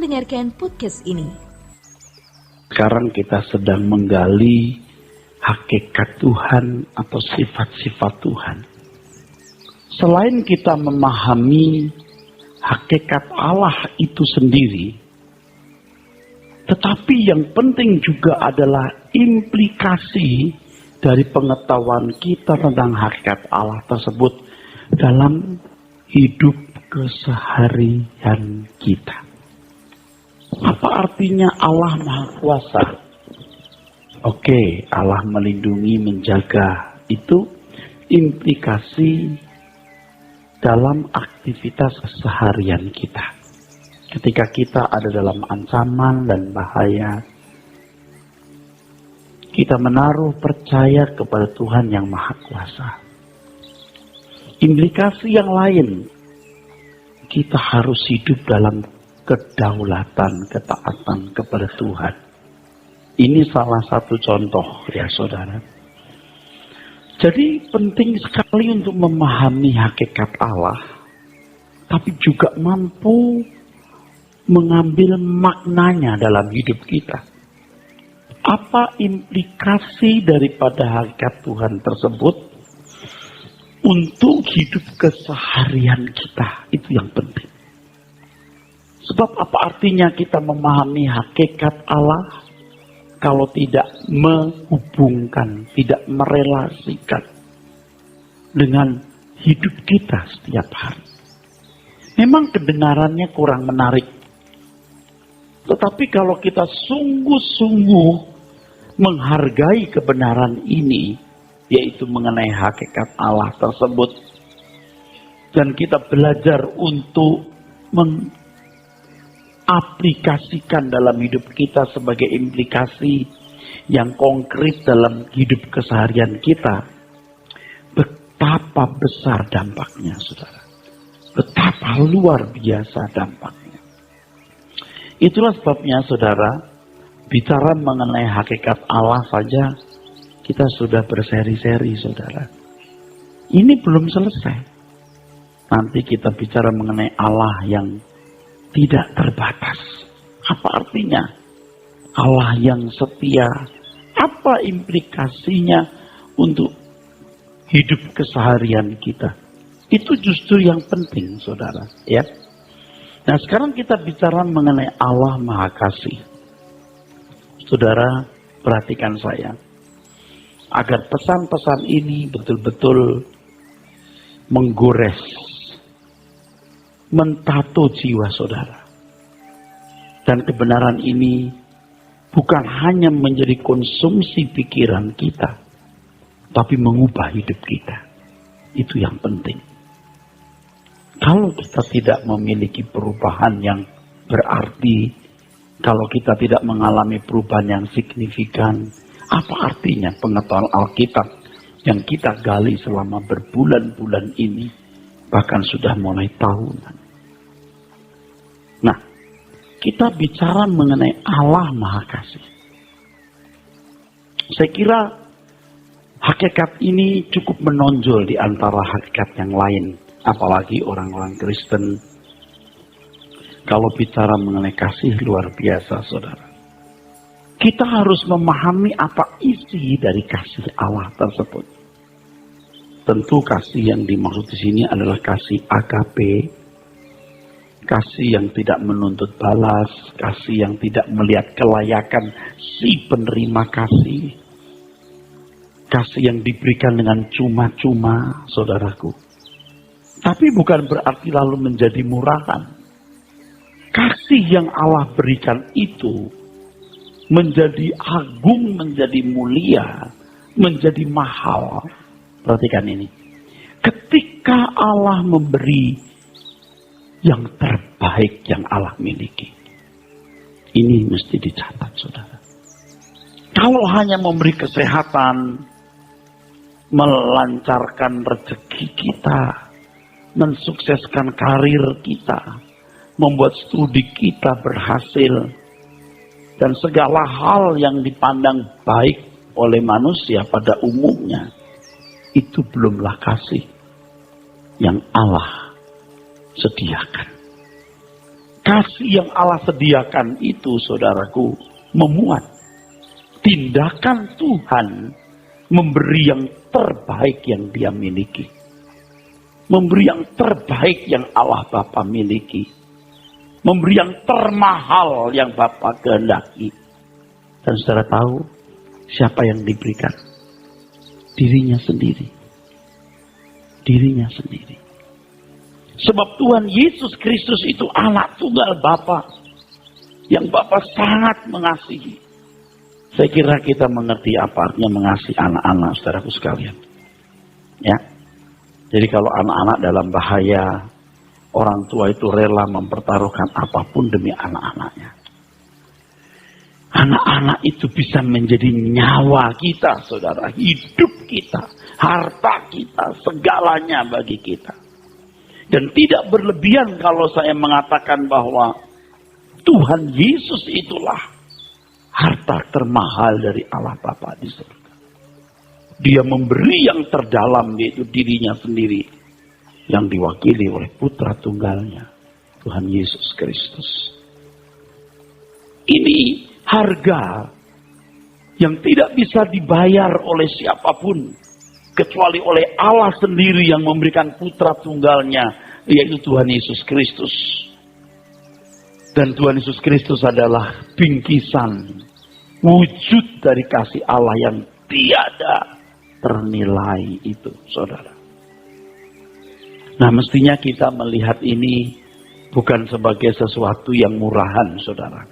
mendengarkan podcast ini. Sekarang kita sedang menggali hakikat Tuhan atau sifat-sifat Tuhan. Selain kita memahami hakikat Allah itu sendiri, tetapi yang penting juga adalah implikasi dari pengetahuan kita tentang hakikat Allah tersebut dalam hidup keseharian kita. Apa artinya Allah Maha Kuasa? Oke, Allah melindungi, menjaga. Itu implikasi dalam aktivitas keseharian kita. Ketika kita ada dalam ancaman dan bahaya, kita menaruh percaya kepada Tuhan yang Maha Kuasa. Implikasi yang lain, kita harus hidup dalam kedaulatan, ketaatan kepada Tuhan. Ini salah satu contoh ya saudara. Jadi penting sekali untuk memahami hakikat Allah, tapi juga mampu mengambil maknanya dalam hidup kita. Apa implikasi daripada hakikat Tuhan tersebut untuk hidup keseharian kita? Itu yang penting. Sebab apa artinya kita memahami hakikat Allah kalau tidak menghubungkan, tidak merelasikan dengan hidup kita setiap hari. Memang kedengarannya kurang menarik. Tetapi kalau kita sungguh-sungguh menghargai kebenaran ini, yaitu mengenai hakikat Allah tersebut, dan kita belajar untuk aplikasikan dalam hidup kita sebagai implikasi yang konkret dalam hidup keseharian kita, betapa besar dampaknya, saudara. Betapa luar biasa dampaknya. Itulah sebabnya, saudara, bicara mengenai hakikat Allah saja, kita sudah berseri-seri, saudara. Ini belum selesai. Nanti kita bicara mengenai Allah yang tidak terbatas. Apa artinya? Allah yang setia. Apa implikasinya untuk hidup keseharian kita? Itu justru yang penting, saudara. Ya. Nah, sekarang kita bicara mengenai Allah Maha Kasih. Saudara, perhatikan saya. Agar pesan-pesan ini betul-betul menggores, mentato jiwa saudara. Dan kebenaran ini bukan hanya menjadi konsumsi pikiran kita, tapi mengubah hidup kita. Itu yang penting. Kalau kita tidak memiliki perubahan yang berarti, kalau kita tidak mengalami perubahan yang signifikan, apa artinya pengetahuan Alkitab yang kita gali selama berbulan-bulan ini, bahkan sudah mulai tahunan. Nah, kita bicara mengenai Allah Maha Kasih. Saya kira hakikat ini cukup menonjol di antara hakikat yang lain. Apalagi orang-orang Kristen. Kalau bicara mengenai kasih luar biasa, saudara. Kita harus memahami apa isi dari kasih Allah tersebut. Tentu kasih yang dimaksud di sini adalah kasih agape. Kasih yang tidak menuntut balas, kasih yang tidak melihat kelayakan si penerima kasih. Kasih yang diberikan dengan cuma-cuma, saudaraku. Tapi bukan berarti lalu menjadi murahan. Kasih yang Allah berikan itu menjadi agung, menjadi mulia, menjadi mahal. Perhatikan ini. Ketika Allah memberi yang terbaik yang Allah miliki. Ini mesti dicatat, saudara. Kalau hanya memberi kesehatan, melancarkan rezeki kita, mensukseskan karir kita, membuat studi kita berhasil, dan segala hal yang dipandang baik oleh manusia pada umumnya, itu belumlah kasih yang Allah sediakan. Kasih yang Allah sediakan itu, saudaraku, memuat tindakan Tuhan memberi yang terbaik yang Dia miliki. Memberi yang terbaik yang Allah Bapa miliki. Memberi yang termahal yang Bapa kehendaki. Dan saudara tahu siapa yang diberikan? Dirinya sendiri. Dirinya sendiri. Sebab Tuhan Yesus Kristus itu anak tunggal Bapa yang Bapa sangat mengasihi. Saya kira kita mengerti apa artinya mengasihi anak-anak, saudaraku sekalian. Ya. Jadi kalau anak-anak dalam bahaya, orang tua itu rela mempertaruhkan apapun demi anak-anaknya. Anak-anak itu bisa menjadi nyawa kita, saudara. Hidup kita, harta kita, segalanya bagi kita. Dan tidak berlebihan kalau saya mengatakan bahwa Tuhan Yesus itulah harta termahal dari Allah Bapa di surga. Dia memberi yang terdalam, yaitu dirinya sendiri, yang diwakili oleh putra tunggalnya, Tuhan Yesus Kristus. Ini harga yang tidak bisa dibayar oleh siapapun, kecuali oleh Allah sendiri yang memberikan putra tunggalnya, yaitu Tuhan Yesus Kristus. Dan Tuhan Yesus Kristus adalah bingkisan, wujud dari kasih Allah yang tiada ternilai itu, saudara. Nah, mestinya kita melihat ini bukan sebagai sesuatu yang murahan, saudara.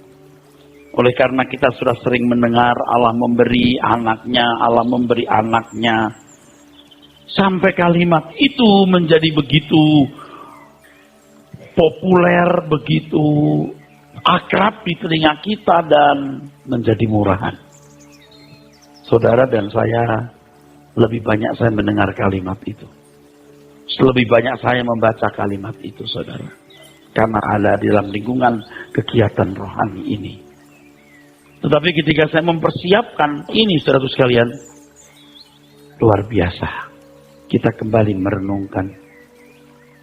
Oleh karena kita sudah sering mendengar Allah memberi anaknya, Allah memberi anaknya. Sampai kalimat itu menjadi begitu populer, begitu akrab di telinga kita dan menjadi murahan. Saudara dan saya, lebih banyak saya mendengar kalimat itu. Lebih banyak saya membaca kalimat itu, saudara. Karena ada di dalam lingkungan kegiatan rohani ini. Tetapi ketika saya mempersiapkan ini, saudara sekalian, luar biasa. Kita kembali merenungkan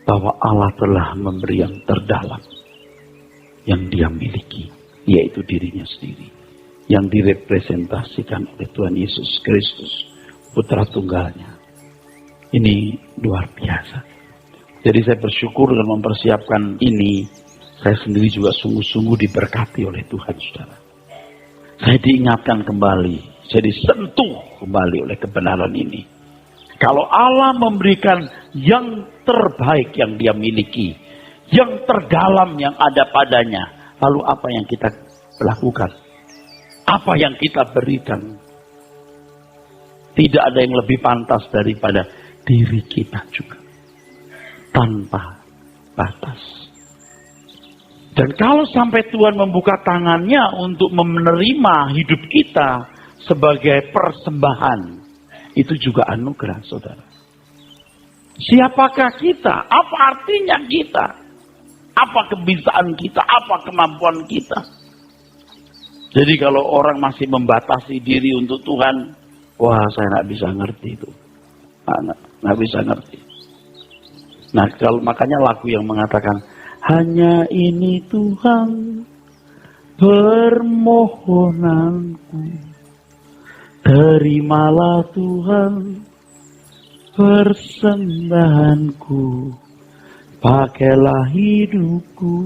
bahwa Allah telah memberi yang terdalam yang Dia miliki, yaitu dirinya sendiri, yang direpresentasikan oleh Tuhan Yesus Kristus, putra tunggalnya. Ini luar biasa. Jadi saya bersyukur dalam mempersiapkan ini, saya sendiri juga sungguh-sungguh diberkati oleh Tuhan, saudara. Saya diingatkan kembali, saya disentuh kembali oleh kebenaran ini. Kalau Allah memberikan yang terbaik yang Dia miliki, yang terdalam yang ada padanya, lalu apa yang kita lakukan? Apa yang kita berikan? Tidak ada yang lebih pantas daripada diri kita juga. Tanpa batas. Dan kalau sampai Tuhan membuka tangannya untuk menerima hidup kita sebagai persembahan, itu juga anugerah, saudara. Siapakah kita? Apa artinya kita? Apa kebisaan kita? Apa kemampuan kita? Jadi kalau orang masih membatasi diri untuk Tuhan, wah, saya nggak bisa ngerti itu. Nggak bisa ngerti. Nah, kalau makanya lagu yang mengatakan, hanya ini Tuhan permohonanku. Terimalah Tuhan persembahanku, pakailah hidupku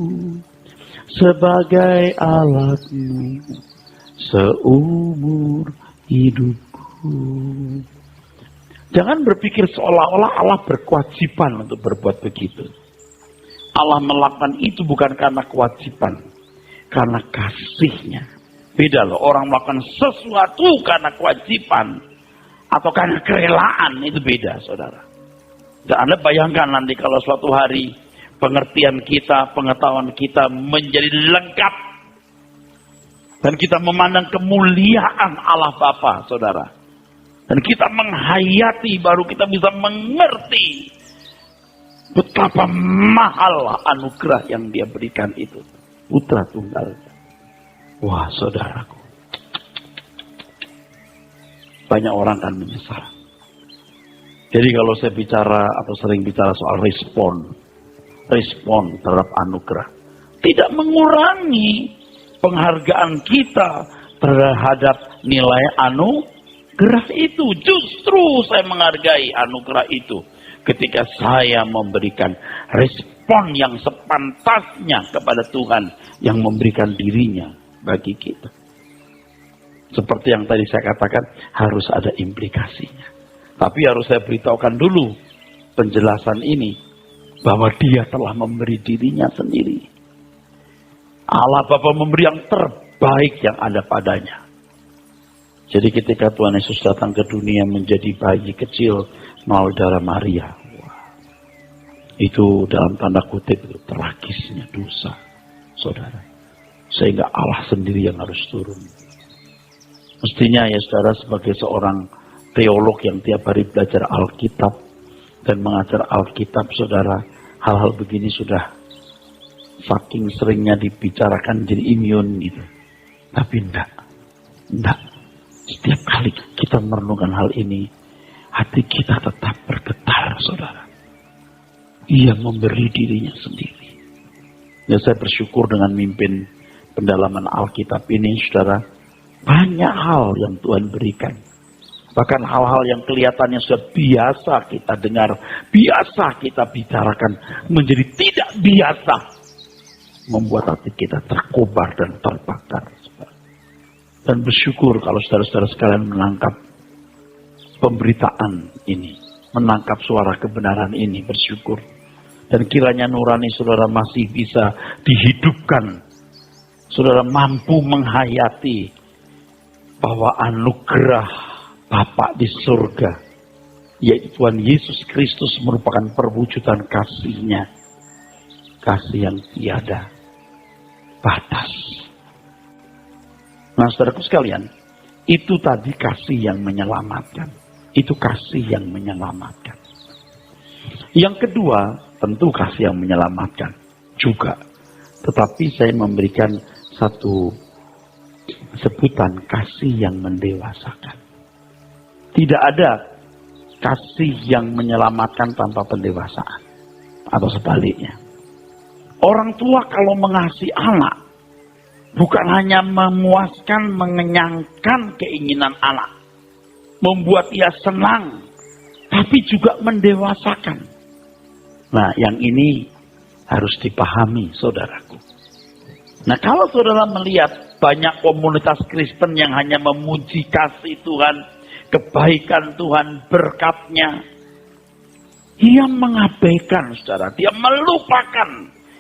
sebagai alat-Mu seumur hidupku. Jangan berpikir seolah-olah Allah berkewajiban untuk berbuat begitu. Allah melakukan itu bukan karena kewajiban, karena kasih-Nya. Beda loh, orang melakukan sesuatu karena kewajiban atau karena kerelaan, itu beda, saudara. Dan Anda bayangkan nanti kalau suatu hari pengertian kita, pengetahuan kita menjadi lengkap dan kita memandang kemuliaan Allah Bapa, saudara. Dan kita menghayati, baru kita bisa mengerti betapa mahal anugerah yang Dia berikan itu, putra tunggal. Wah, saudaraku, banyak orang kan menyesal. Jadi kalau saya bicara atau sering bicara soal respon terhadap anugerah, tidak mengurangi penghargaan kita terhadap nilai anugerah itu. Justru saya menghargai anugerah itu ketika saya memberikan respon yang sepantasnya kepada Tuhan yang memberikan dirinya bagi kita. Seperti yang tadi saya katakan, harus ada implikasinya. Tapi harus saya beritahukan dulu penjelasan ini, bahwa dia telah memberi dirinya sendiri. Allah Bapa memberi yang terbaik yang ada padanya. Jadi ketika Tuhan Yesus datang ke dunia menjadi bayi kecil melalui darah Maria, itu dalam tanda kutip itu tragisnya dosa, saudara. Sehingga Allah sendiri yang harus turun. Mestinya ya saudara, sebagai seorang teolog yang tiap hari belajar Alkitab dan mengajar Alkitab, saudara, hal-hal begini sudah saking seringnya dibicarakan jadi imun gitu. Tapi enggak. Setiap kali kita merenungkan hal ini, hati kita tetap bergetar, saudara. Ia memberi dirinya sendiri. Ya, saya bersyukur dengan mimpin pendalaman Alkitab ini, saudara. Banyak hal yang Tuhan berikan. Bahkan hal-hal yang kelihatannya sudah biasa kita dengar, biasa kita bicarakan, menjadi tidak biasa. Membuat hati kita terkobar dan terbakar. Dan bersyukur kalau saudara-saudara sekalian menangkap pemberitaan ini. Menangkap suara kebenaran ini, bersyukur. Dan kiranya nurani saudara masih bisa dihidupkan. Saudara mampu menghayati bahwa anugerah Bapa di surga, yaitu Tuhan Yesus Kristus, merupakan perwujudan kasih-Nya. Kasih yang tiada batas. Nah, saudaraku sekalian, itu tadi kasih yang menyelamatkan. Itu kasih yang menyelamatkan. Yang kedua, tentu kasih yang menyelamatkan juga. Tetapi saya memberikan satu sebutan, kasih yang mendewasakan. Tidak ada kasih yang menyelamatkan tanpa pendewasaan. Atau sebaliknya. Orang tua kalau mengasihi anak, bukan hanya memuaskan, mengenyangkan keinginan anak. Membuat ia senang. Tapi juga mendewasakan. Nah, yang ini harus dipahami, saudaraku. Nah, kalau saudara melihat banyak komunitas Kristen yang hanya memuji kasih Tuhan, kebaikan Tuhan, berkat-Nya, ia mengabaikan, saudara. Dia melupakan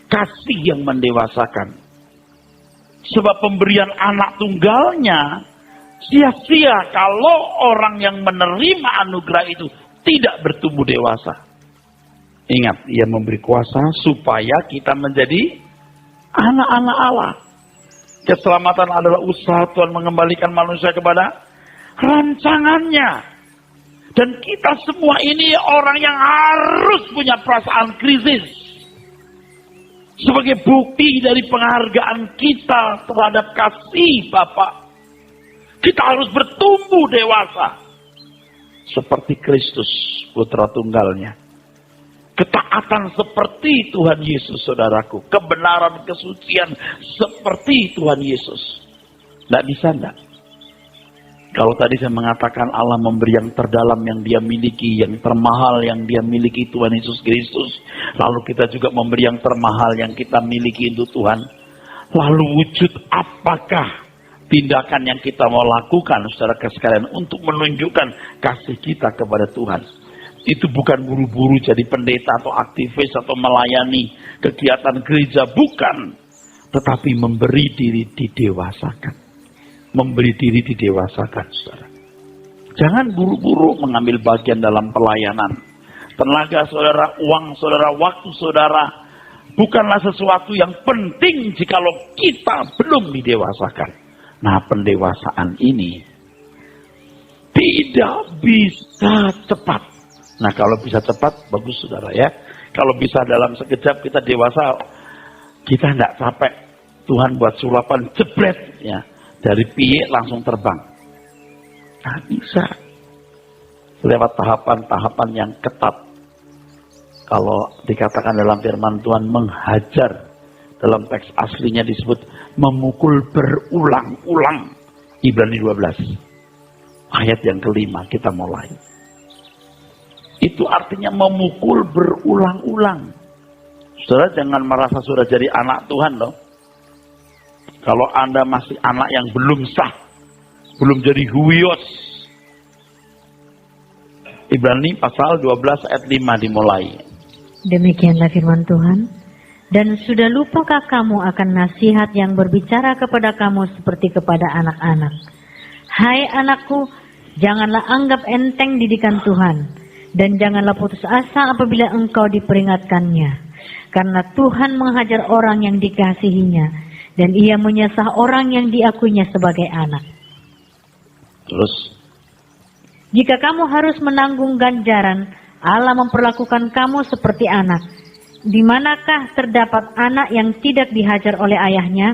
kasih yang mendewasakan. Sebab pemberian anak tunggalnya sia-sia kalau orang yang menerima anugerah itu tidak bertumbuh dewasa. Ingat, ia memberi kuasa supaya kita menjadi anak-anak Allah. Keselamatan adalah usaha Tuhan mengembalikan manusia kepada rancangannya. Dan kita semua ini orang yang harus punya perasaan krisis. Sebagai bukti dari penghargaan kita terhadap kasih Bapa, kita harus bertumbuh dewasa. Seperti Kristus, putra tunggalnya. Ketaatan seperti Tuhan Yesus, saudaraku. Kebenaran, kesucian seperti Tuhan Yesus. Tidak bisa, tidak. Kalau tadi saya mengatakan Allah memberi yang terdalam yang Dia miliki, yang termahal yang Dia miliki, Tuhan Yesus Kristus. Lalu kita juga memberi yang termahal yang kita miliki untuk Tuhan. Lalu wujud apakah tindakan yang kita mau lakukan, saudara sekalian, untuk menunjukkan kasih kita kepada Tuhan? Itu bukan buru-buru jadi pendeta atau aktivis atau melayani kegiatan gereja, bukan. Tetapi memberi diri didewasakan. Memberi diri didewasakan, saudara. Jangan buru-buru mengambil bagian dalam pelayanan. Tenaga saudara, uang saudara, waktu saudara, bukanlah sesuatu yang penting jikalau kita belum didewasakan. Nah, pendewasaan ini tidak bisa cepat. Nah, kalau bisa cepat, bagus saudara ya. Kalau bisa dalam sekejap kita dewasa, kita tidak capek. Tuhan buat sulapan, jebret ya. Dari piye langsung terbang. Nah, bisa. Lewat tahapan-tahapan yang ketat. Kalau dikatakan dalam firman Tuhan, menghajar Dalam teks aslinya disebut memukul berulang-ulang. Ibrani 12. Ayat yang kelima kita mulai. Itu artinya memukul berulang-ulang. Saudara jangan merasa sudah jadi anak Tuhan loh. Kalau Anda masih anak yang belum sah, belum jadi huios. Ibrani pasal 12 ayat 5 dimulai. Demikianlah firman Tuhan. Dan sudah lupakah kamu akan nasihat yang berbicara kepada kamu seperti kepada anak-anak? Hai anakku, janganlah anggap enteng didikan Tuhan, dan janganlah putus asa apabila engkau diperingatkannya. Karena Tuhan menghajar orang yang dikasihinya, dan Ia menyesah orang yang diakuinya sebagai anak. Terus? Jika kamu harus menanggung ganjaran, Allah memperlakukan kamu seperti anak. Di manakah terdapat anak yang tidak dihajar oleh ayahnya?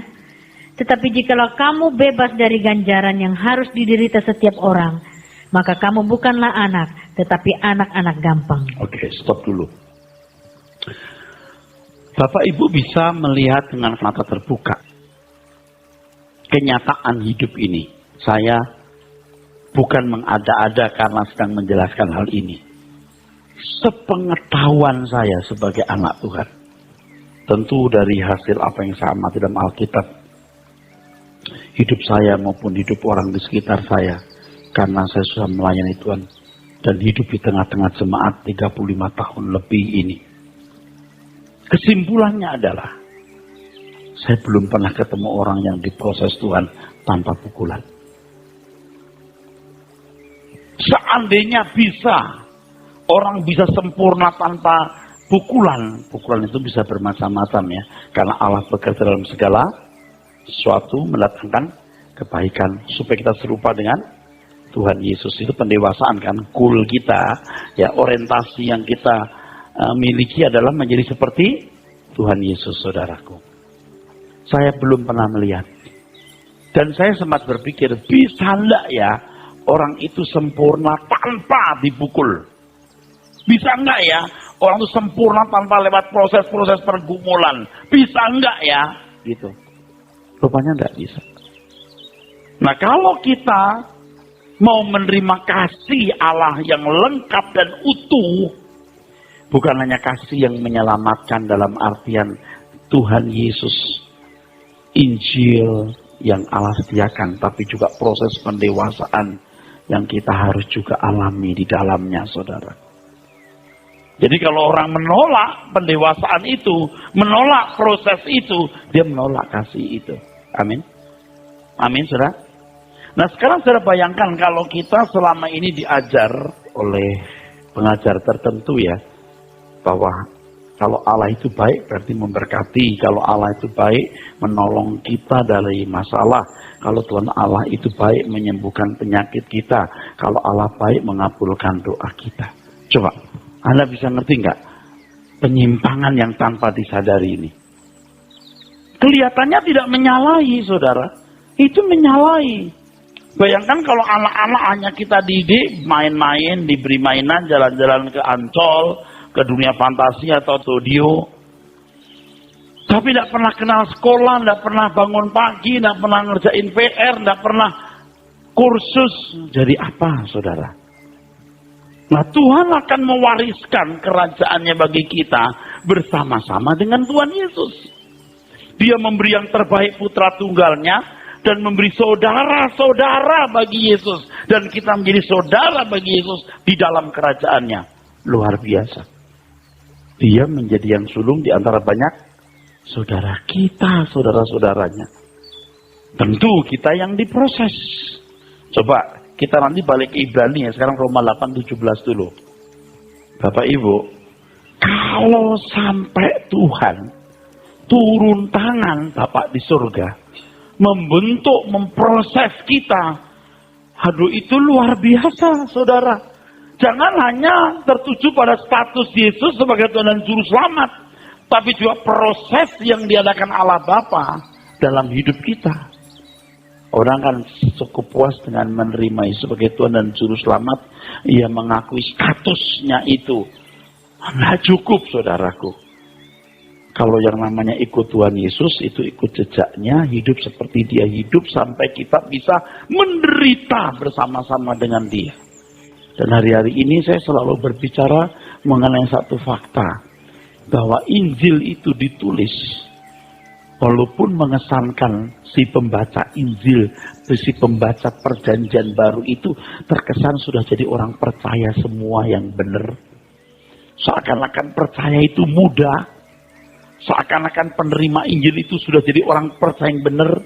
Tetapi jikalau kamu bebas dari ganjaran yang harus diderita setiap orang, maka kamu bukanlah anak, tetapi anak-anak gampang. Oke, stop dulu. Bapak Ibu bisa melihat dengan mata terbuka kenyataan hidup ini. Saya bukan mengada-ada karena sedang menjelaskan hal ini. Sepengetahuan saya sebagai anak Tuhan, tentu dari hasil apa yang saya amati dalam Alkitab, hidup saya maupun hidup orang di sekitar saya, karena saya sudah melayani Tuhan dan hidup di tengah-tengah jemaat 35 tahun lebih ini. Kesimpulannya adalah, saya belum pernah ketemu orang yang diproses Tuhan tanpa pukulan. Seandainya bisa, orang bisa sempurna tanpa pukulan. Pukulan itu bisa bermacam-macam ya. Karena Allah bekerja dalam segala sesuatu mendatangkan kebaikan. Supaya kita serupa dengan Tuhan Yesus. Itu pendewasaan kan. Goal kita, ya orientasi yang kita miliki adalah menjadi seperti Tuhan Yesus, saudaraku. Saya belum pernah melihat. Dan saya sempat berpikir, bisa enggak ya orang itu sempurna tanpa dipukul? Bisa enggak ya orang itu sempurna tanpa lewat proses-proses pergumulan? Bisa enggak ya? Gitu. Rupanya enggak bisa. Nah kalau kita mau menerima kasih Allah yang lengkap dan utuh, bukan hanya kasih yang menyelamatkan dalam artian Tuhan Yesus, Injil yang Allah sediakan, tapi juga proses pendewasaan yang kita harus juga alami di dalamnya, saudara. Jadi kalau orang menolak pendewasaan itu, menolak proses itu, dia menolak kasih itu. Amin. Amin, saudara. Nah sekarang saudara bayangkan kalau kita selama ini diajar oleh pengajar tertentu ya, bahwa kalau Allah itu baik berarti memberkati, kalau Allah itu baik menolong kita dari masalah, kalau Tuhan Allah itu baik menyembuhkan penyakit kita, kalau Allah baik mengabulkan doa kita. Coba, Anda bisa ngerti nggak penyimpangan yang tanpa disadari ini? Kelihatannya tidak menyalahi, saudara. Itu menyalahi. Bayangkan kalau anak-anak hanya kita didik, main-main, diberi mainan, jalan-jalan ke Ancol, ke dunia fantasi atau studio. Tapi tidak pernah kenal sekolah, tidak pernah bangun pagi, tidak pernah ngerjain PR, tidak pernah kursus. Jadi apa, saudara? Nah, Tuhan akan mewariskan kerajaannya bagi kita bersama-sama dengan Tuhan Yesus. Dia memberi yang terbaik putra tunggalnya dan memberi saudara-saudara bagi Yesus. Dan kita menjadi saudara bagi Yesus di dalam kerajaannya. Luar biasa. Dia menjadi yang sulung di antara banyak saudara kita, saudara-saudaranya. Tentu kita yang diproses. Coba kita nanti balik ke Ibrani ya. Sekarang Roma 8:17 dulu. Bapak Ibu, kalau sampai Tuhan turun tangan Bapak di surga, membentuk, memproses kita, aduh itu luar biasa, saudara. Jangan hanya tertuju pada status Yesus sebagai Tuhan dan Juru Selamat, tapi juga proses yang diadakan Allah Bapa dalam hidup kita. Orang kan cukup puas dengan menerima Yesus sebagai Tuhan dan Juru Selamat, ia mengakui statusnya itu. Nggak cukup, saudaraku. Kalau yang namanya ikut Tuhan Yesus, itu ikut jejaknya, hidup seperti dia hidup sampai kita bisa menderita bersama-sama dengan dia. Dan hari-hari ini saya selalu berbicara mengenai satu fakta, bahwa Injil itu ditulis, walaupun mengesankan si pembaca Injil, si pembaca perjanjian baru itu terkesan sudah jadi orang percaya semua yang benar. Seakan-akan percaya itu mudah. Seakan-akan penerima Injil itu sudah jadi orang percaya yang benar.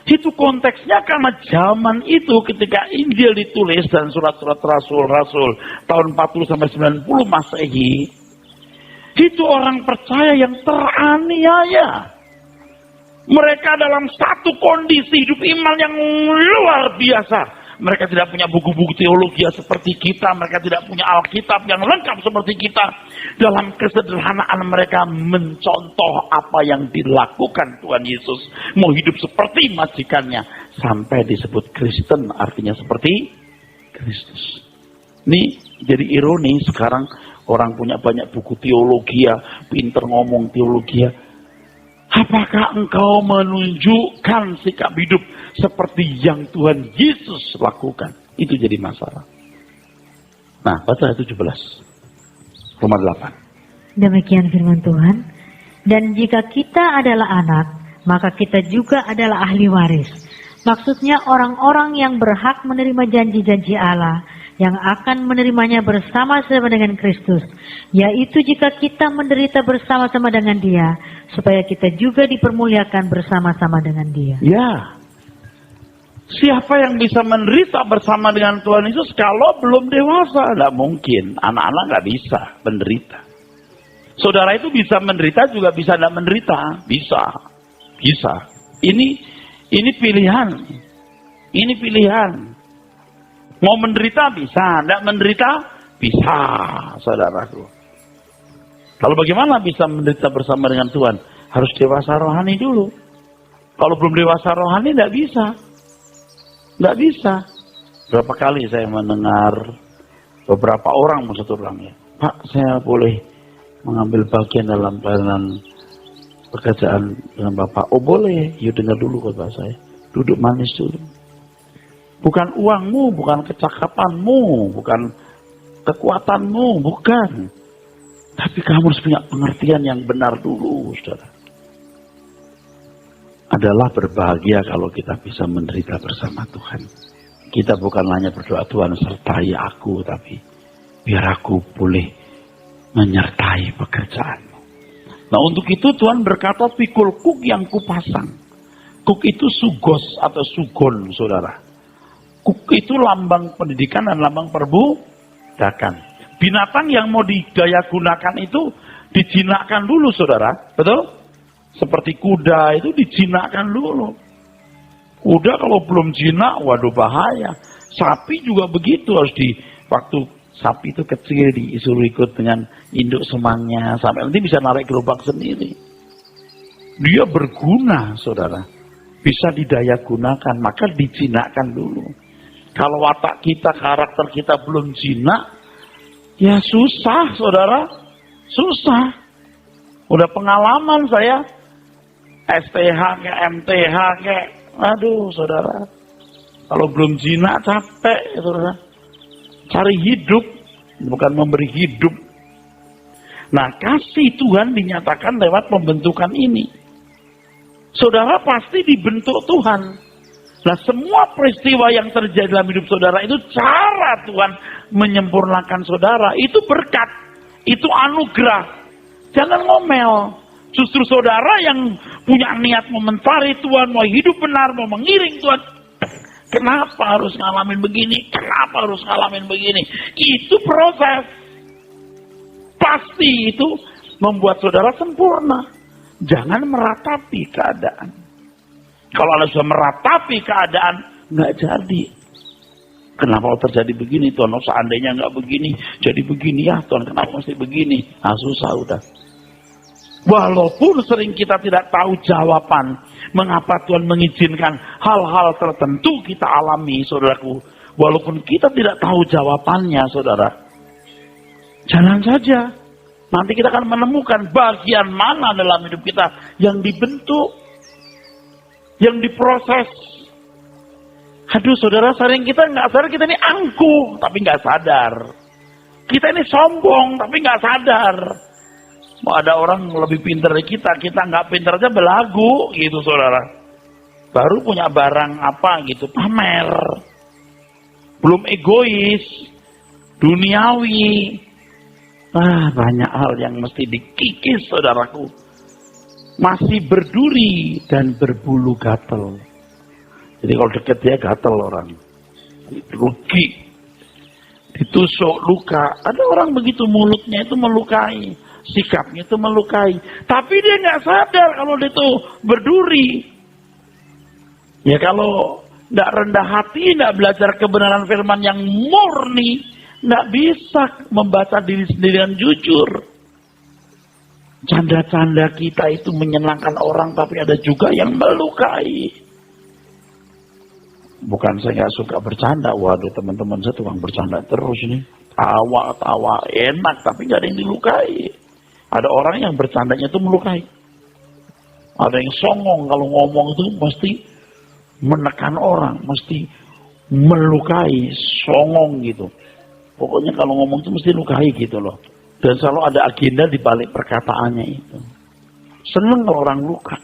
Itu konteksnya karena zaman itu ketika Injil ditulis dan surat-surat rasul-rasul tahun 40-90 Masehi, itu orang percaya yang teraniaya. Mereka dalam satu kondisi hidup iman yang luar biasa. Mereka tidak punya buku-buku teologi seperti kita. Mereka tidak punya Alkitab yang lengkap seperti kita. Dalam kesederhanaan mereka mencontoh apa yang dilakukan Tuhan Yesus. Mau hidup seperti majikannya. Sampai disebut Kristen, artinya seperti Kristus. Ini jadi ironi sekarang orang punya banyak buku teologi, pinter ngomong teologi. Apakah engkau menunjukkan sikap hidup seperti yang Tuhan Yesus lakukan? Itu jadi masalah. Nah, baca 17. Roma 8. Demikian firman Tuhan. Dan jika kita adalah anak, maka kita juga adalah ahli waris. Maksudnya orang-orang yang berhak menerima janji-janji Allah, yang akan menerimanya bersama-sama dengan Kristus, yaitu jika kita menderita bersama-sama dengan Dia, supaya kita juga dipermuliakan bersama-sama dengan Dia. Ya, siapa yang bisa menderita bersama dengan Tuhan Yesus kalau belum dewasa? Tidak mungkin, anak-anak nggak bisa menderita. Saudara itu bisa menderita juga bisa tidak menderita, bisa. Ini pilihan, ini pilihan. Mau menderita bisa, tidak menderita bisa, saudaraku. Kalau bagaimana bisa menderita bersama dengan Tuhan? Harus dewasa rohani dulu. Kalau belum dewasa rohani tidak bisa. Tidak bisa. Berapa kali saya mendengar beberapa orang, satu orang ya, Pak, saya boleh mengambil bagian dalam pelayanan pekerjaan dengan Bapak? Oh boleh, yuk dengar dulu kata saya. Duduk manis dulu. Bukan uangmu, bukan kecakapanmu, bukan kekuatanmu, bukan. Tapi kamu harus punya pengertian yang benar dulu, saudara. Adalah berbahagia kalau kita bisa menderita bersama Tuhan. Kita bukan hanya berdoa, Tuhan sertai aku, tapi biar aku boleh menyertai pekerjaanmu. Nah untuk itu Tuhan berkata, pikul kuk yang kupasang. Kuk itu sugos atau sugon, saudara. Kuk itu lambang pendidikan dan lambang perbudakan. Binatang yang mau didaya gunakan itu dijinakkan dulu, saudara. Betul? Seperti kuda itu dijinakkan dulu. Kuda kalau belum jinak, waduh bahaya. Sapi juga begitu, harus waktu sapi itu kecil disuruh ikut dengan induk semangnya. Sampai nanti bisa narik gerobak sendiri. Dia berguna, saudara. Bisa didaya gunakan, maka dijinakkan dulu. Kalau watak kita, karakter kita belum jinak, ya susah, saudara. Susah. Udah pengalaman saya. STH kayak MTH kayak, aduh saudara. Kalau belum jinak capek, saudara. Cari hidup, bukan memberi hidup. Nah, kasih Tuhan dinyatakan lewat pembentukan ini. Saudara pasti dibentuk Tuhan. Nah, semua peristiwa yang terjadi dalam hidup saudara itu cara Tuhan menyempurnakan saudara. Itu berkat, itu anugerah. Jangan ngomel. Justru saudara yang punya niat mencari Tuhan, mau hidup benar, mau mengiring Tuhan. Kenapa harus ngalamin begini? Kenapa harus ngalamin begini? Itu proses. Pasti itu membuat saudara sempurna. Jangan meratapi keadaan. Kalau Anda sudah meratapi keadaan, nggak jadi. Kenapa terjadi begini, Tuhan? Oh, seandainya nggak begini, jadi begini ya, Tuhan. Kenapa mesti begini? Ah, susah udah. Walaupun sering kita tidak tahu jawaban, mengapa Tuhan mengizinkan hal-hal tertentu kita alami, saudaraku. Walaupun kita tidak tahu jawabannya, saudara. Jalan saja. Nanti kita akan menemukan bagian mana dalam hidup kita yang dibentuk, yang diproses. Aduh saudara, sering kita nggak sadar kita ini angkuh, tapi nggak sadar. Kita ini sombong, tapi nggak sadar. Mau ada orang lebih pintar dari kita nggak pintar aja belagu gitu saudara. Baru punya barang apa gitu, pamer. Belum egois, duniawi. Banyak hal yang mesti dikikis saudaraku. Masih berduri dan berbulu gatel. Jadi kalau deket dia gatel orang. Rugi. Ditusuk, luka. Ada orang begitu, mulutnya itu melukai. Sikapnya itu melukai. Tapi dia nggak sadar kalau dia itu berduri. Ya kalau nggak rendah hati, nggak belajar kebenaran firman yang murni, nggak bisa membaca diri sendiri yang jujur. Canda-canda kita itu menyenangkan orang, tapi ada juga yang melukai. Bukan saya nggak suka bercanda, waduh teman-teman saya tukang bercanda terus nih. Tawa-tawa enak, tapi nggak ada yang dilukai. Ada orang yang bercandanya itu melukai. Ada yang songong, kalau ngomong itu mesti menekan orang, mesti melukai, songong gitu. Pokoknya kalau ngomong itu mesti lukai gitu loh. Dan selalu ada agenda di balik perkataannya itu. Seneng kalau orang luka.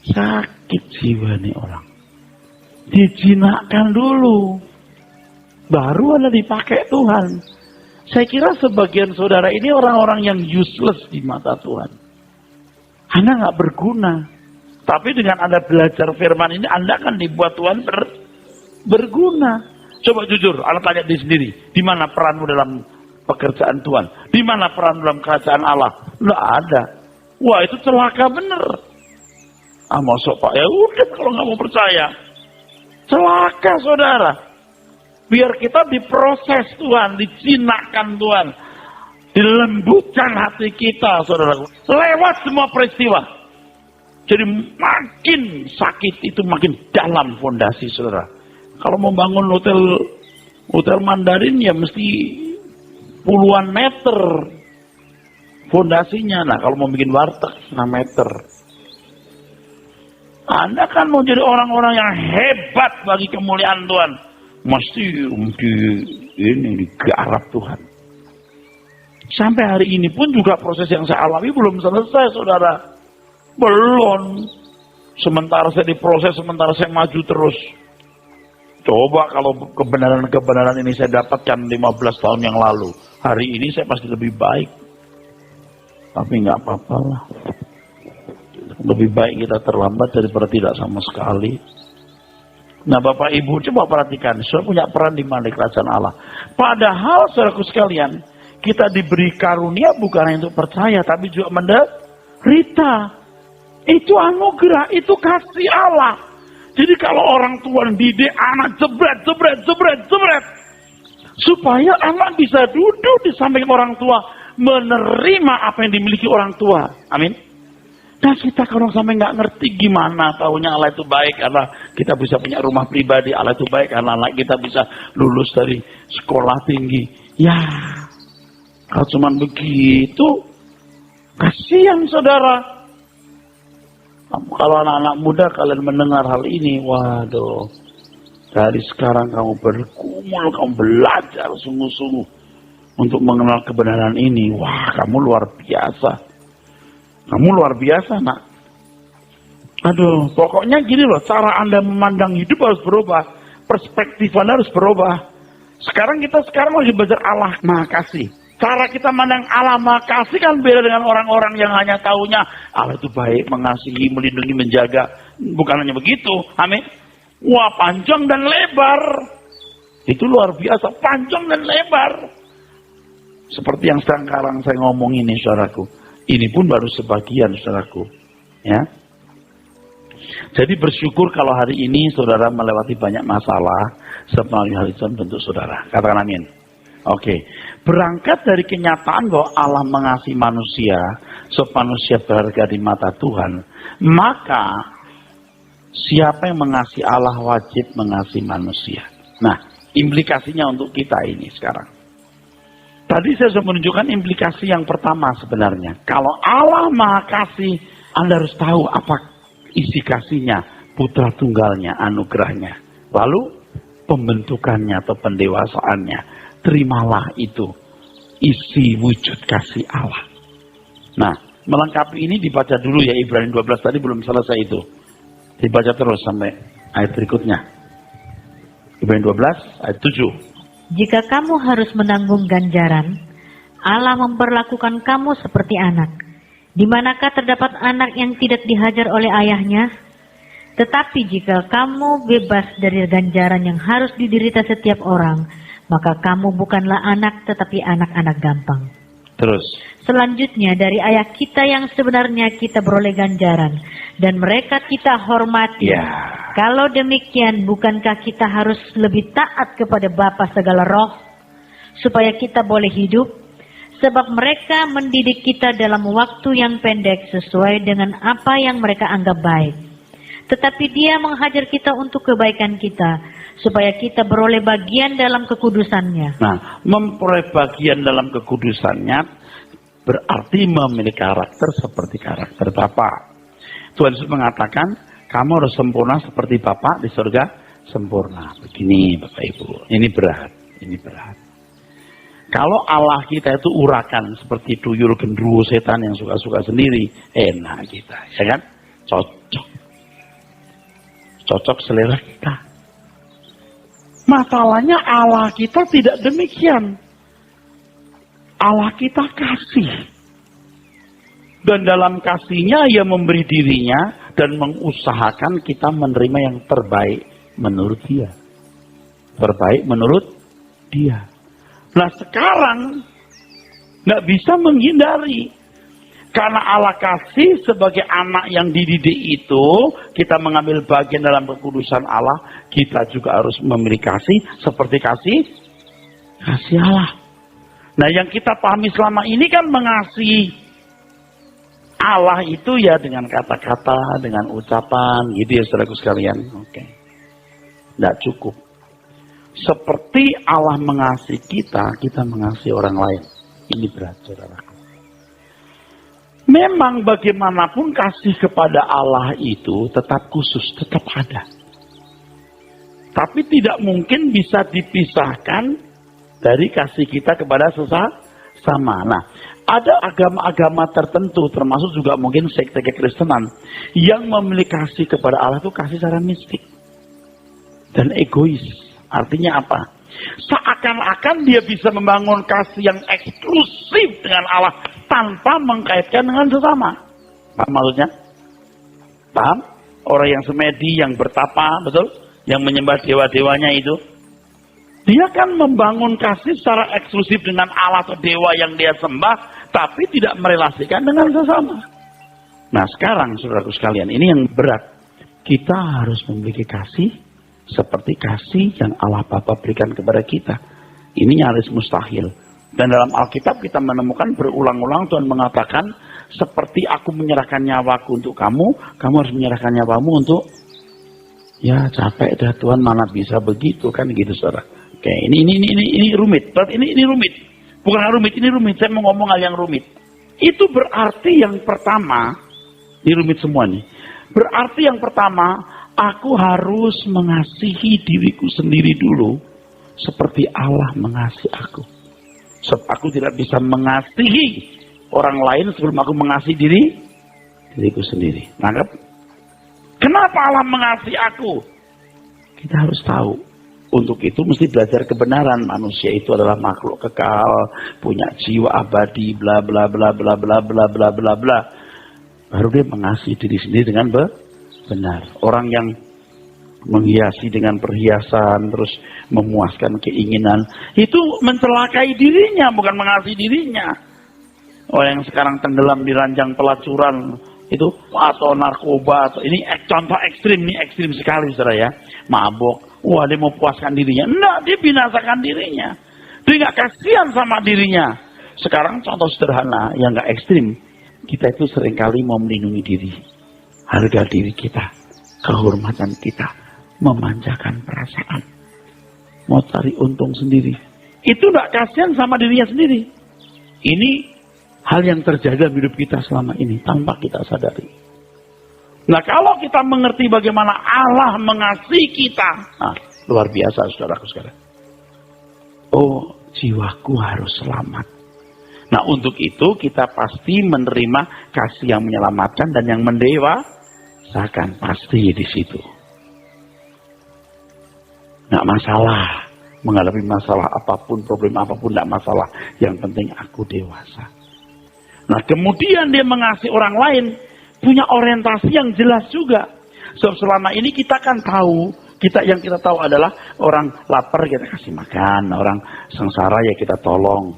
Sakit jiwa nih orang. Dijinakkan dulu. Baru ada dipakai Tuhan. Saya kira sebagian saudara ini orang-orang yang useless di mata Tuhan. Anda nggak berguna. Tapi dengan Anda belajar firman ini, Anda akan dibuat Tuhan berguna. Coba jujur, Anda tanya diri sendiri. Di mana peranmu dalam pekerjaan Tuhan? Di mana peran dalam kerajaan Allah? Nggak ada. Wah, itu celaka bener. Masuk Pak, ya udah kalau nggak mau percaya. Celaka saudara. Biar kita diproses Tuhan, dijinakkan Tuhan. Dilembutkan hati kita saudara. Lewat semua peristiwa. Jadi makin sakit itu makin dalam fondasi saudara. Kalau membangun hotel Mandarin ya mesti puluhan meter fondasinya. Nah kalau mau bikin warteg 6 meter. Anda kan mau jadi orang-orang yang hebat bagi kemuliaan Tuhan. Mesti digarap Tuhan. Sampai hari ini pun juga proses yang saya alami belum selesai saudara. Belum. Sementara saya diproses, sementara saya maju terus. Coba kalau kebenaran-kebenaran ini saya dapatkan 15 tahun yang lalu. Hari ini saya pasti lebih baik. Tapi nggak apa-apa lah. Lebih baik kita terlambat daripada tidak sama sekali. Nah Bapak Ibu coba perhatikan. Saudara punya peran di mana di kerajaan Allah. Padahal saudaraku sekalian. Kita diberi karunia bukan hanya untuk percaya. Tapi juga menderita. Itu anugerah. Itu kasih Allah. Jadi kalau orang tua didik anak jebret. Supaya anak bisa duduk di samping orang tua. Menerima apa yang dimiliki orang tua. Amin. Nah kita kalau sampai nggak ngerti gimana taunya Allah itu baik karena kita bisa punya rumah pribadi, Allah itu baik karena anak kita bisa lulus dari sekolah tinggi. Ya, kalau cuma begitu, kasihan saudara. Kalau anak-anak muda kalian mendengar hal ini, waduh, dari sekarang kamu bergumul, kamu belajar sungguh-sungguh untuk mengenal kebenaran ini. Wah, kamu luar biasa. Kamu luar biasa nak. Aduh, pokoknya gini loh, cara Anda memandang hidup harus berubah. Perspektif Anda harus berubah. Sekarang kita lagi belajar Allah Maha Kasih. Cara kita memandang Allah Maha Kasih kan beda dengan orang-orang yang hanya taunya Allah itu baik, mengasihi, melindungi, menjaga. Bukan hanya begitu, amin. Wah, panjang dan lebar. Itu luar biasa, panjang dan lebar. Seperti yang sekarang saya ngomong ini, saudaraku. Ini pun baru sebagian, saudaraku. Ya. Jadi bersyukur kalau hari ini saudara melewati banyak masalah. Sebab hal itu bentuk saudara. Katakan amin. Oke. Berangkat dari kenyataan bahwa Allah mengasihi manusia. Sebab manusia berharga di mata Tuhan. Maka siapa yang mengasihi Allah wajib mengasihi manusia. Nah, implikasinya untuk kita ini sekarang. Tadi saya sudah menunjukkan implikasi yang pertama sebenarnya. Kalau Allah Maha Kasih, Anda harus tahu apa isi kasihnya, putra tunggalnya, anugerahnya. Lalu pembentukannya atau pendewasaannya. Terimalah itu, isi wujud kasih Allah. Nah, melengkapi ini dibaca dulu ya, Ibrani 12 tadi belum selesai itu. Dibaca terus sampai ayat berikutnya. Ibrani 12 ayat 7. Jika kamu harus menanggung ganjaran, Allah memperlakukan kamu seperti anak. Di manakah terdapat anak yang tidak dihajar oleh ayahnya? Tetapi jika kamu bebas dari ganjaran yang harus diderita setiap orang, maka kamu bukanlah anak tetapi anak-anak gampang. Terus. Selanjutnya dari ayah kita yang sebenarnya kita beroleh ganjaran dan mereka kita hormati. Ya. Kalau demikian bukankah kita harus lebih taat kepada Bapa segala roh supaya kita boleh hidup? Sebab mereka mendidik kita dalam waktu yang pendek sesuai dengan apa yang mereka anggap baik. Tetapi Dia menghajar kita untuk kebaikan kita supaya kita beroleh bagian dalam kekudusannya. Nah, memperoleh bagian dalam kekudusannya berarti memiliki karakter seperti karakter Bapa. Tuhan Yesus mengatakan, kamu harus sempurna seperti Bapa di surga sempurna. Begini Bapak Ibu, ini berat, ini berat. Kalau Allah kita itu urakan seperti tuyul genderuwo setan yang suka-suka sendiri, enak kita, ya kan? Cocok selera kita. Masalahnya Allah kita tidak demikian. Allah kita kasih. Dan dalam kasihnya Ia memberi dirinya dan mengusahakan kita menerima yang terbaik menurut Dia. Terbaik menurut Dia. Nah sekarang nggak bisa menghindari. Karena Allah kasih sebagai anak yang dididik itu, kita mengambil bagian dalam kekudusan Allah, kita juga harus memiliki kasih seperti kasih Allah. Nah yang kita pahami selama ini kan mengasihi Allah itu ya dengan kata-kata, dengan ucapan, gitu ya saudaraku sekalian. Oke. Nggak cukup. Seperti Allah mengasihi kita, kita mengasihi orang lain. Ini berat saudaraku. Memang bagaimanapun kasih kepada Allah itu tetap khusus, tetap ada. Tapi tidak mungkin bisa dipisahkan dari kasih kita kepada sesama. Nah, ada agama-agama tertentu, termasuk juga mungkin sekte kekristenan, yang memiliki kasih kepada Allah itu kasih secara mistik dan egois. Artinya apa? Seakan-akan dia bisa membangun kasih yang eksklusif dengan Allah tanpa mengkaitkan dengan sesama. Paham maksudnya? Paham? Orang yang semedi, yang bertapa, betul? Yang menyembah dewa-dewanya itu. Dia kan membangun kasih secara eksklusif dengan Allah atau dewa yang dia sembah, tapi tidak merelasikan dengan sesama. Nah sekarang saudaraku sekalian, ini yang berat. Kita harus memiliki kasih seperti kasih yang Allah Bapa berikan kepada kita. Ini nyaris mustahil. Dan dalam Alkitab kita menemukan berulang-ulang Tuhan mengatakan, seperti aku menyerahkan nyawaku untuk kamu, kamu harus menyerahkan nyawamu untuk, ya capek dah Tuhan, mana bisa begitu kan gitu saudara. Oke, ini rumit. Berarti ini rumit. Bukan rumit, ini rumit. Saya mau ngomong hal yang rumit. Itu berarti yang pertama, ini rumit semua nih. Berarti yang pertama, aku harus mengasihi diriku sendiri dulu seperti Allah mengasihi aku. Sebab aku tidak bisa mengasihi orang lain sebelum aku mengasihi diriku sendiri. Nangkep? Kenapa Allah mengasihi aku? Kita harus tahu. Untuk itu mesti belajar kebenaran. Manusia itu adalah makhluk kekal, punya jiwa abadi, bla bla bla bla bla bla bla bla bla. Baru dia mengasihi diri sendiri dengan benar. Orang yang menghiasi dengan perhiasan, terus memuaskan keinginan, itu mencelakai dirinya, bukan mengasihi dirinya. Orang yang sekarang tenggelam di ranjang pelacuran itu, atau narkoba, atau ini contoh ekstrim, ini ekstrim sekali saudara ya. Mabok, wah dia mau puaskan dirinya. Enggak, dia binasakan dirinya. Dia nggak kasihan sama dirinya. Sekarang contoh sederhana yang nggak ekstrim, kita itu seringkali mau melindungi diri. Harga diri kita, kehormatan kita, memanjakan perasaan, mau cari untung sendiri. itu tidak kasihan sama dirinya sendiri. Ini hal yang terjadi dalam hidup kita selama ini tanpa kita sadari. Nah, kalau kita mengerti bagaimana Allah mengasihi kita, nah, luar biasa saudaraku sekalian. Oh, jiwaku harus selamat. Nah, untuk itu kita pasti menerima kasih yang menyelamatkan dan yang mendewasakan, pasti di situ. Nggak masalah menghadapi masalah apapun, problem apapun, nggak masalah. Yang penting aku dewasa. Nah, kemudian dia mengasihi orang lain, punya orientasi yang jelas juga. Sebab selama ini kita kan tahu, yang kita tahu adalah orang lapar kita kasih makan, orang sengsara ya kita tolong.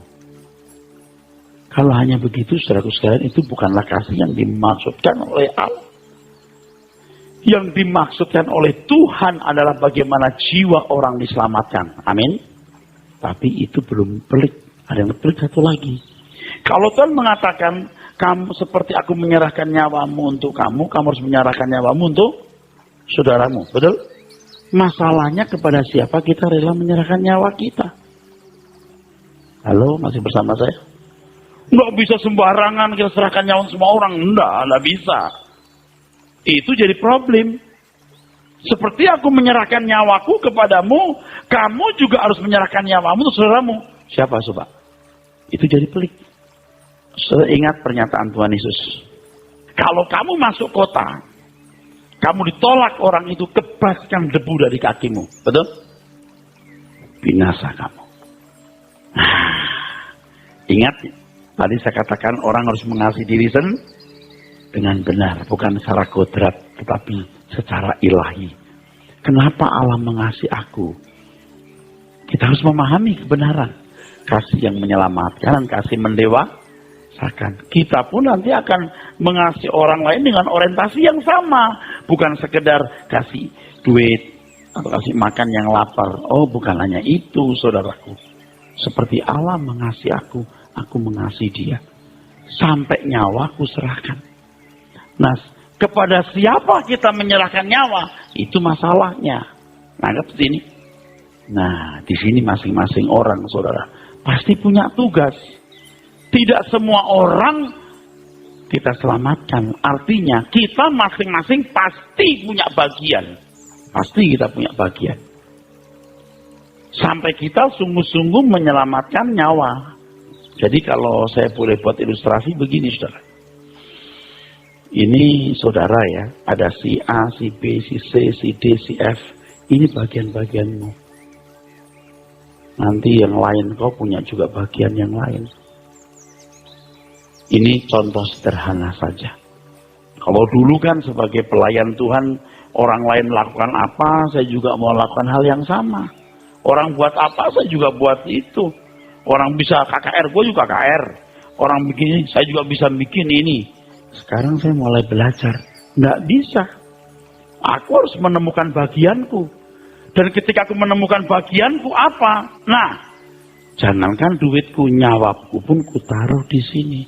Kalau hanya begitu, saudaraku sekalian, itu bukanlah kasih yang dimaksudkan oleh Allah. Yang dimaksudkan oleh Tuhan adalah bagaimana jiwa orang diselamatkan. Amin. Tapi itu belum pelik. Ada yang pelik satu lagi. Kalau Tuhan mengatakan, kamu seperti aku menyerahkan nyawamu untuk kamu, kamu harus menyerahkan nyawamu untuk saudaramu. Betul? Masalahnya kepada siapa kita rela menyerahkan nyawa kita? Halo, masih bersama saya? Nggak bisa sembarangan kita serahkan nyawa semua orang. Nggak bisa. Itu jadi problem. Seperti aku menyerahkan nyawaku kepadamu, kamu juga harus menyerahkan nyawamu untuk saudaramu. Siapa coba? Itu jadi pelik. Ingat pernyataan Tuhan Yesus. Kalau kamu masuk kota, kamu ditolak orang itu, kebaskan debu dari kakimu. Betul? Binasa kamu. Ingat, tadi saya katakan orang harus mengasihi diri sendiri dengan benar, bukan secara kodrat, tetapi secara ilahi. Kenapa Allah mengasihi aku? Kita harus memahami kebenaran. Kasih yang menyelamatkan, kasih mendewasakan. Kita pun nanti akan mengasihi orang lain dengan orientasi yang sama. Bukan sekedar kasih duit atau kasih makan yang lapar. Oh, bukan hanya itu, saudaraku. Seperti Allah mengasihi aku mengasihi dia. Sampai nyawaku serahkan. Nah, kepada siapa kita menyerahkan nyawa? Itu masalahnya. Nangkep sini. Nah, di sini masing-masing orang, saudara, pasti punya tugas. Tidak semua orang kita selamatkan. Artinya, kita masing-masing pasti punya bagian. Pasti kita punya bagian. Sampai kita sungguh-sungguh menyelamatkan nyawa. Jadi kalau saya boleh buat ilustrasi begini, saudara. Ini saudara ya, ada si A, si B, si C, si D, si F. Ini bagian-bagianmu. Nanti yang lain kau punya juga bagian yang lain. Ini contoh sederhana saja. Kalau dulu kan sebagai pelayan Tuhan, orang lain melakukan apa, saya juga mau lakukan hal yang sama. Orang buat apa, saya juga buat itu. Orang bisa KKR, gue juga KKR. Orang begini, saya juga bisa bikin ini. Sekarang saya mulai belajar. Nggak bisa. Aku harus menemukan bagianku. Dan ketika aku menemukan bagianku apa? Nah, jangankan duitku, nyawaku pun ku taruh di sini.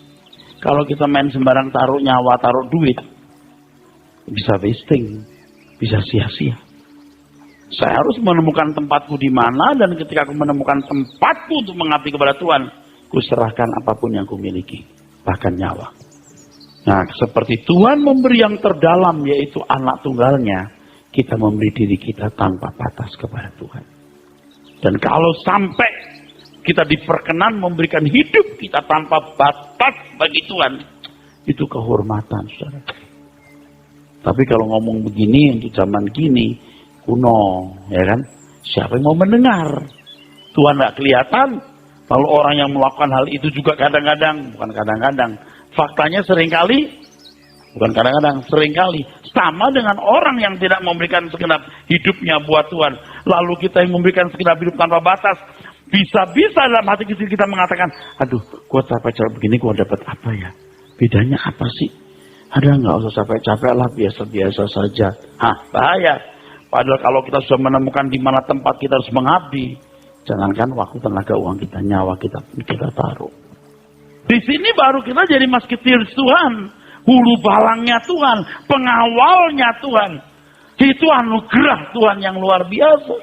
Kalau kita main sembarang taruh nyawa, taruh duit, bisa wasting, bisa sia-sia. Saya harus menemukan tempatku di mana, dan ketika aku menemukan tempatku untuk mengabdi kepada Tuhan, ku serahkan apapun yang ku miliki, bahkan nyawa. Nah, seperti Tuhan memberi yang terdalam, yaitu anak tunggalnya, kita memberi diri kita tanpa batas kepada Tuhan. Dan kalau sampai kita diperkenan memberikan hidup kita tanpa batas bagi Tuhan, itu kehormatan, saudara. Tapi kalau ngomong begini untuk zaman kini, kuno, ya kan? Siapa yang mau mendengar? Tuhan nggak kelihatan. Lalu orang yang melakukan hal itu juga kadang-kadang, bukan kadang-kadang, faktanya seringkali, bukan kadang-kadang, seringkali sama dengan orang yang tidak memberikan segenap hidupnya buat Tuhan. Lalu kita yang memberikan segenap hidup tanpa batas, bisa-bisa dalam hati kita mengatakan, aduh, gua capek-capek begini, gua dapat apa ya? Bedanya apa sih? Ada nggak usah capek-capek lah, biasa-biasa saja. Bahaya. Padahal kalau kita sudah menemukan di mana tempat kita harus mengabdi, jangankan waktu, tenaga, uang kita, nyawa kita taruh. Di sini baru kita jadi masketir Tuhan, hulu balangnya Tuhan, pengawalnya Tuhan. Itu anugerah Tuhan yang luar biasa.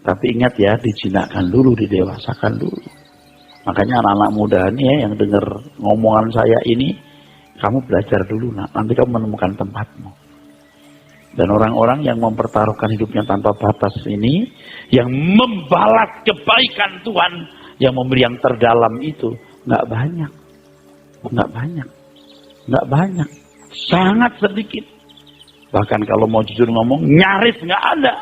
Tapi ingat ya, dijinakkan dulu, didewasakan dulu. Makanya anak-anak muda ini ya, yang dengar ngomongan saya ini, kamu belajar dulu, nanti kamu menemukan tempatmu. Dan orang-orang yang mempertaruhkan hidupnya tanpa batas ini, yang membalas kebaikan Tuhan, yang memberi yang terdalam itu, nggak banyak. Nggak banyak. Nggak banyak. Sangat sedikit. Bahkan kalau mau jujur ngomong, nyaris nggak ada.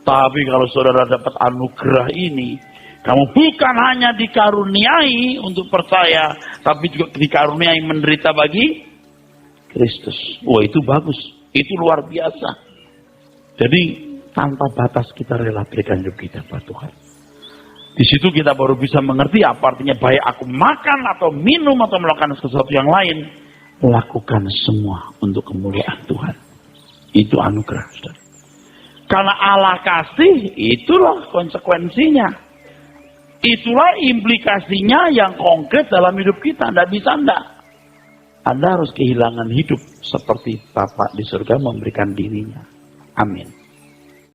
Tapi kalau saudara dapat anugerah ini, kamu bukan hanya dikaruniai untuk percaya, tapi juga dikaruniai menderita bagi Kristus. Wah, itu bagus. Itu luar biasa. Jadi tanpa batas kita rela berikan hidup kita buat Tuhan. Di situ kita baru bisa mengerti apa artinya baik aku makan atau minum atau melakukan sesuatu yang lain. Lakukan semua untuk kemuliaan Tuhan. Itu anugerah, saudara. Karena Allah kasih, itulah konsekuensinya. Itulah implikasinya yang konkret dalam hidup kita. Tidak bisa enggak. Anda harus kehilangan hidup seperti Bapa di surga memberikan dirinya. Amin.